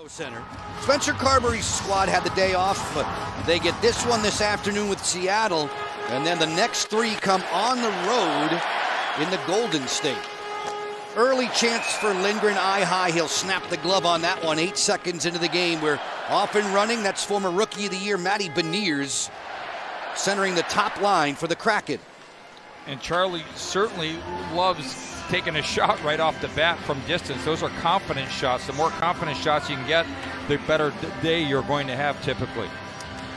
Center. Spencer Carberry's squad had the day off. They get this one this afternoon with Seattle, and then the next three come on the road in the Golden State. Early chance for Lindgren, eye high. He'll snap the glove on that one 8 seconds into the game. We're off and running. That's former Rookie of the Year Matty Beniers centering the top line for the Kraken. And Charlie certainly loves taking a shot right off the bat from distance. Those are confident shots. The more confident shots you can get, the better day you're going to have typically.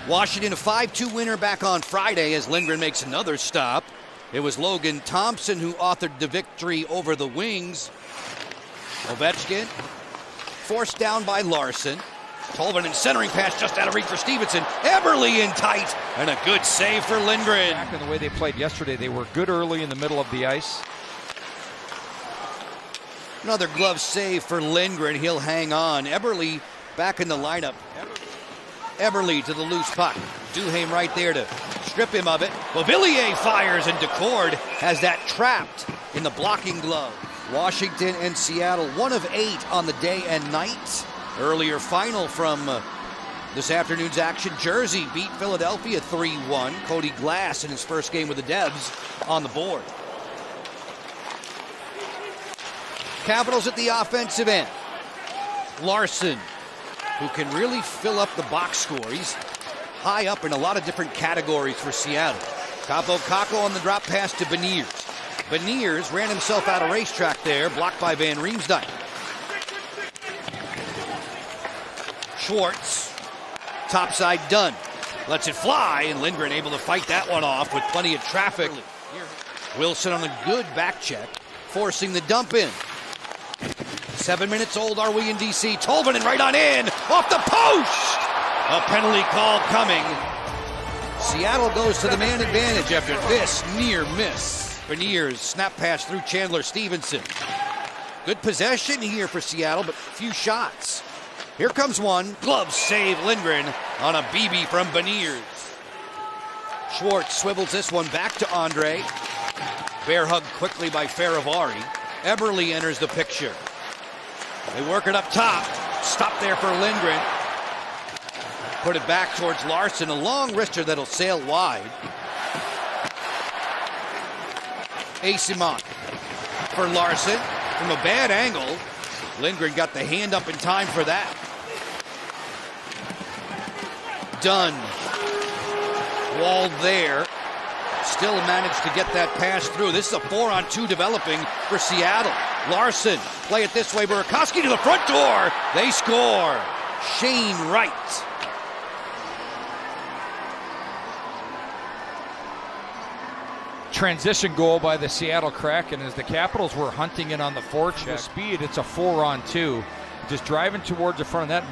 Washington a 5-2 winner back on Friday as Lindgren makes another stop. It was Logan Thompson who authored the victory over the Wings. Ovechkin forced down by Larson. Tolvanen centering pass just out of reach for Stevenson. Eberle in tight, and a good save for Lindgren. Back in the way they played yesterday, they were good early in the middle of the ice. Another glove save for Lindgren. He'll hang on. Eberle back in the lineup. Eberle to the loose puck. Duhaime right there to strip him of it. Beauvillier fires, and Decord has that trapped in the blocking glove. Washington and Seattle, 1 of 8 on the day and night. Earlier final from this afternoon's action. Jersey beat Philadelphia 3-1. Cody Glass in his first game with the Devs on the board. Capitals at the offensive end. Larson, who can really fill up the box score. He's high up in a lot of different categories for Seattle. Capo Caco on the drop pass to Beniers. Beniers ran himself out of racetrack there, blocked by Van Riemsdyk. Schwartz, topside done. Lets it fly, and Lindgren able to fight that one off with plenty of traffic. Wilson on a good back check, forcing the dump in. 7 minutes old are we in DC. Tolvanen right on in, off the post! A penalty call coming. Seattle goes to the man advantage after this near miss. Beniers snap pass through Chandler Stevenson. Good possession here for Seattle, but few shots. Here comes one. Glove save Lindgren on a BB from Beniers. Schwartz swivels this one back to Andre. Bear hug quickly by Faravari. Eberle enters the picture. They work it up top. Stop there for Lindgren. Put it back towards Larson. A long wrister that'll sail wide. Asimont for Larson. From a bad angle. Lindgren got the hand up in time for that. Dunn. Walled there. Still managed to get that pass through. This is a 4-on-2 developing for Seattle. Larson, play it this way. Burakovsky to the front door. They score. Shane Wright. Transition goal by the Seattle Kraken as the Capitals were hunting it on the forecheck. Speed, it's a 4-on-2. Just driving towards the front of that,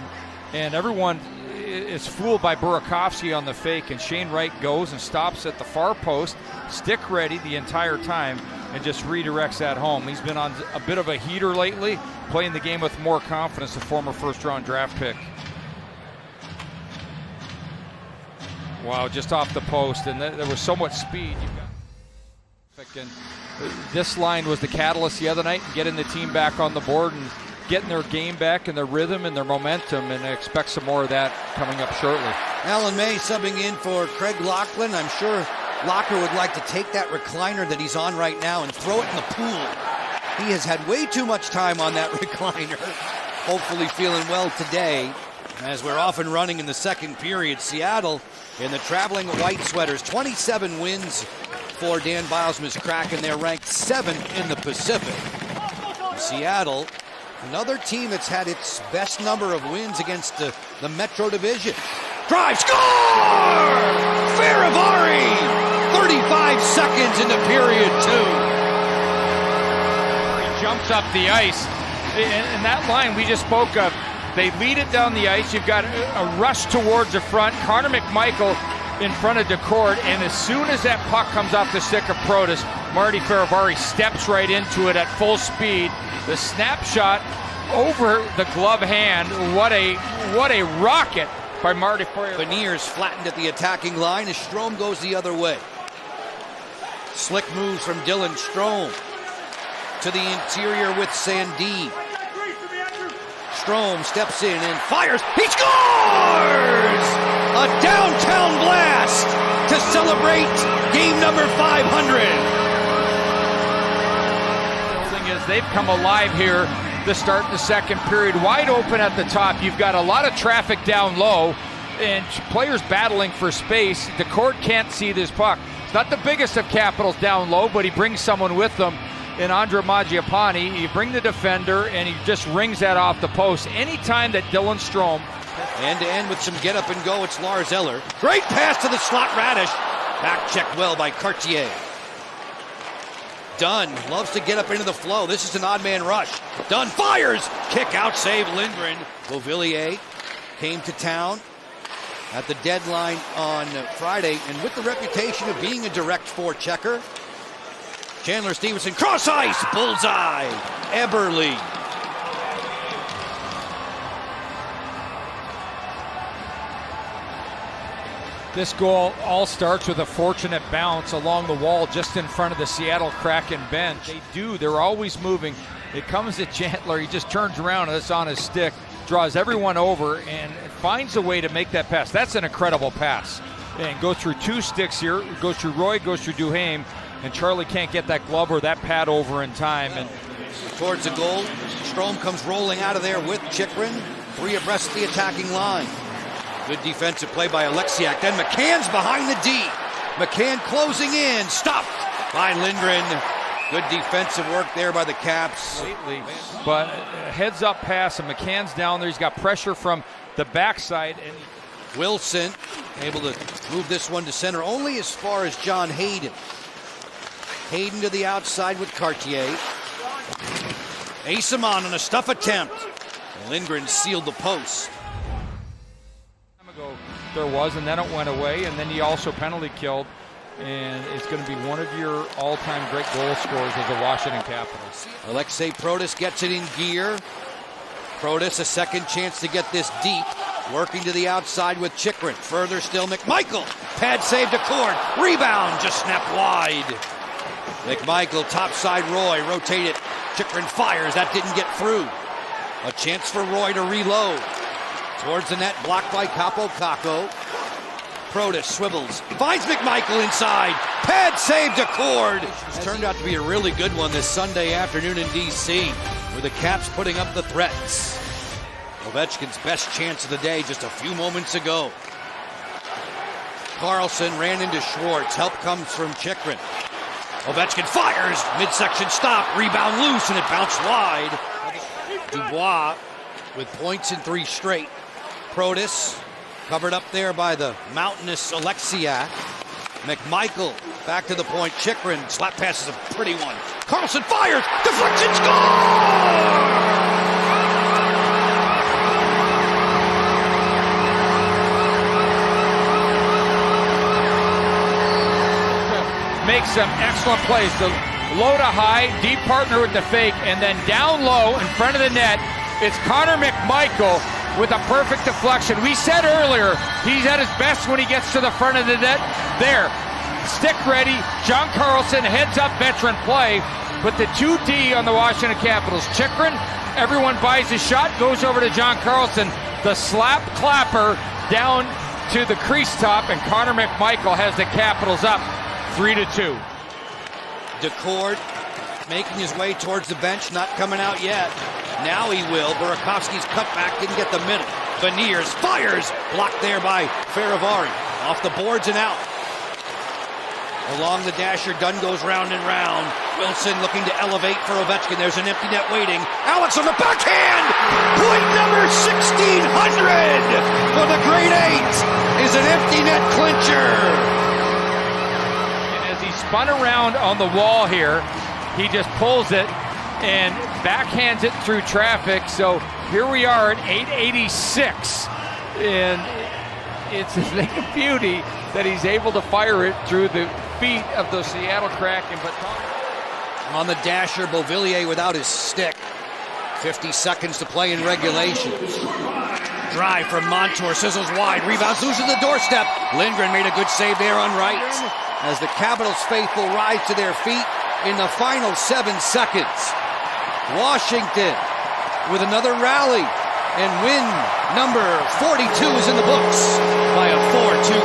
and everyone is fooled by Burakovsky on the fake, and Shane Wright goes and stops at the far post, stick ready the entire time, and just redirects that home. He's been on a bit of a heater lately, playing the game with more confidence, the former first-round draft pick. Wow, just off the post, and there was so much speed. And this line was the catalyst the other night, getting the team back on the board and getting their game back and their rhythm and their momentum, and I expect some more of that coming up shortly. Alan May subbing in for Craig Lachlan. I'm sure Locker would like to take that recliner that he's on right now and throw it in the pool. He has had way too much time on that recliner. Hopefully feeling well today. As we're off and running in the second period, Seattle in the traveling white sweaters, 27 wins for Dan Bilesma's Kraken. They're ranked 7th in the Pacific. Seattle, another team that's had its best number of wins against the Metro Division. Drive, score! Faravari! 35 seconds into period 2. He jumps up the ice. And that line we just spoke of, they lead it down the ice. You've got a rush towards the front. Connor McMichael in front of Decord, and as soon as that puck comes off the stick of Protas, Marty Faravari steps right into it at full speed. The snapshot over the glove hand. What a rocket by Marty Faravari. Beniers flattened at the attacking line as Strome goes the other way. Slick moves from Dylan Strome to the interior with Sandin. Strome steps in and fires. He scores! A downtown blast to celebrate game number 500. As they've come alive here to start the second period. Wide open at the top. You've got a lot of traffic down low and players battling for space. The court can't see this puck. It's not the biggest of Capitals down low, but he brings someone with them in Andre Mangiapane. You bring the defender and he just rings that off the post. Anytime that Dylan Strome. End-to-end with some get up and go, it's Lars Eller. Great pass to the slot Radish. Back checked well by Cartier. Dunn loves to get up into the flow. This is an odd man rush. Dunn fires. Kick out save Lindgren. Beauvillier came to town at the deadline on Friday, and with the reputation of being a direct forechecker. Chandler Stevenson, cross ice, bullseye. Eberle. This goal all starts with a fortunate bounce along the wall just in front of the Seattle Kraken bench. They're always moving. It comes to Chandler, he just turns around and it's on his stick, draws everyone over and finds a way to make that pass. That's an incredible pass. And goes through two sticks here, goes through Roy, goes through Duhaime, and Charlie can't get that glove or that pad over in time. And towards the goal, Strome comes rolling out of there with Chychrun, three abreast the attacking line. Good defensive play by Alexiak. Then McCann's behind the D. McCann closing in. Stopped by Lindgren. Good defensive work there by the Caps. But a heads-up pass, and McCann's down there. He's got pressure from the backside. And Wilson able to move this one to center only as far as John Hayden. Hayden to the outside with Cartier. Asimon on a stuff attempt. Lindgren sealed the post. There was, and then it went away, and then he also penalty killed, and it's going to be one of your all-time great goal scorers as the Washington Capitals. Alexei Protas gets it in gear. Protas a second chance to get this deep, working to the outside with Chychrun. Further still, McMichael. Pad save to Cord. Rebound just snapped wide. McMichael topside Roy, rotate it. Chychrun fires, that didn't get through. A chance for Roy to reload. Towards the net, blocked by Capo Caco. Protas swivels, finds McMichael inside. Pad save to Cord. It's turned out to be a really good one this Sunday afternoon in D.C., with the Caps putting up the threats. Ovechkin's best chance of the day just a few moments ago. Carlson ran into Schwartz. Help comes from Chychrun. Ovechkin fires. Midsection stop. Rebound loose, and it bounced wide. Dubois with points in 3 straight. Protas covered up there by the mountainous Alexiak. McMichael back to the point. Chychrun slap pass is a pretty one. Carlson fires. Deflection score! Makes some excellent plays. The low to high, deep partner with the fake, and then down low in front of the net, it's Connor McMichael with a perfect deflection. We said earlier, he's at his best when he gets to the front of the net. There, stick ready. John Carlson heads up veteran play, but the 2D on the Washington Capitals. Chychrun, everyone buys a shot, goes over to John Carlson. The slap clapper down to the crease top, and Connor McMichael has the Capitals up 3-2. DeCord making his way towards the bench, not coming out yet. Now he will. Burakovsky's cutback didn't get the middle. Beniers fires, blocked there by Faravari. Off the boards and out. Along the dasher, Dunn goes round and round. Wilson looking to elevate for Ovechkin. There's an empty net waiting. Alex on the backhand! Point number 1600 for the Great Eight is an empty net clincher. And as he spun around on the wall here, he just pulls it and backhands it through traffic. So here we are at 886. And it's a thing of beauty that he's able to fire it through the feet of the Seattle Kraken. But on the dasher, Beauvillier without his stick. 50 seconds to play in regulation. Drive from Montour, sizzles wide, rebounds, loses the doorstep. Lindgren made a good save there on right. As the Capitals faithful rise to their feet in the final 7 seconds. Washington with another rally. And win number 42 is in the books by a 4-2